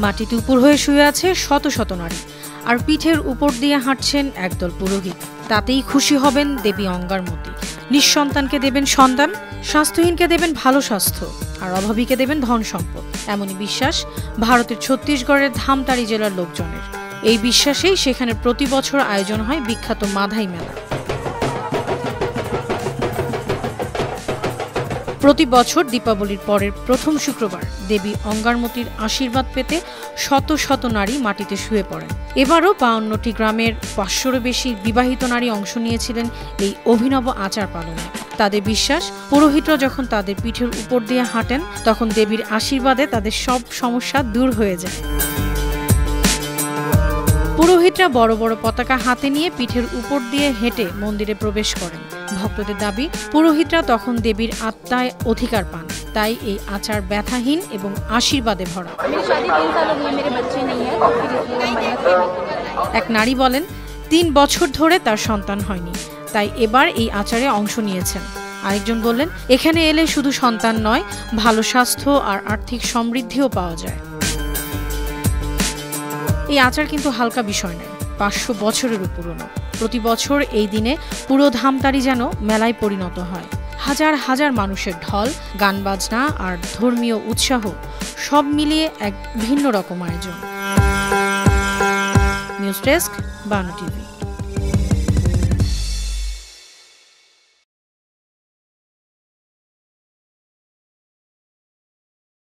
মাটিতে উপর হয়ে শুয়ে আছে শত শত নারী, আর পিঠের উপর দিয়ে হাঁটছেন একদল পুরোহিত। তাতেই খুশি হবেন দেবী অঙ্গারমতি। নিঃসন্তানকে দেবেন সন্তান, স্বাস্থ্যহীনকে দেবেন ভালো স্বাস্থ্য, আর অভাবীকে দেবেন ধন সম্পদ। এমনই বিশ্বাস ভারতের ছত্তিশগড়ের ধামতারি জেলার লোকজনের। এই বিশ্বাসেই সেখানে প্রতি বছর আয়োজন হয় বিখ্যাত মাধাই মেলা। প্রতি বছর দীপাবলির পরের প্রথম শুক্রবার দেবী অঙ্গারমতির আশীর্বাদ পেতে শত শত নারী মাটিতে শুয়ে পড়েন। এবারও ৫২টি গ্রামের ৫০০-এরও বেশি বিবাহিত নারী অংশ নিয়েছিলেন এই অভিনব আচার পালনে। তাদের বিশ্বাস, পুরোহিতরা যখন তাদের পিঠের উপর দিয়ে হাঁটেন তখন দেবীর আশীর্বাদে তাদের সব সমস্যা দূর হয়ে যায়। পুরোহিতরা বড় বড় পতাকা হাতে নিয়ে পিঠের উপর দিয়ে হেঁটে মন্দিরে প্রবেশ করেন। ভক্তদের দাবি, পুরোহিতরা তখন দেবীর আত্মায় অধিকার পান। তাই এই আচার ব্যথাহীন এবং আশীর্বাদে ভরা। এক নারী বলেন, ৩ বছর ধরে তার সন্তান হয়নি, তাই এবার এই আচারে অংশ নিয়েছেন। আরেকজন বললেন, এখানে এলে শুধু সন্তান নয়, ভালো স্বাস্থ্য আর আর্থিক সমৃদ্ধিও পাওয়া যায়। এই আচার কিন্তু হালকা বিষয় নয়, ৫০০ বছরেরও পুরনো। প্রতি বছর এই দিনে পুরো ধামতারি যেন মেলায় পরিণত হয়। হাজার হাজার মানুষের ঢল, গান বাজনা আর ধর্মীয় উৎসাহ সব মিলিয়ে এক ভিন্ন রকম আয়োজন। News desk, Banu TV.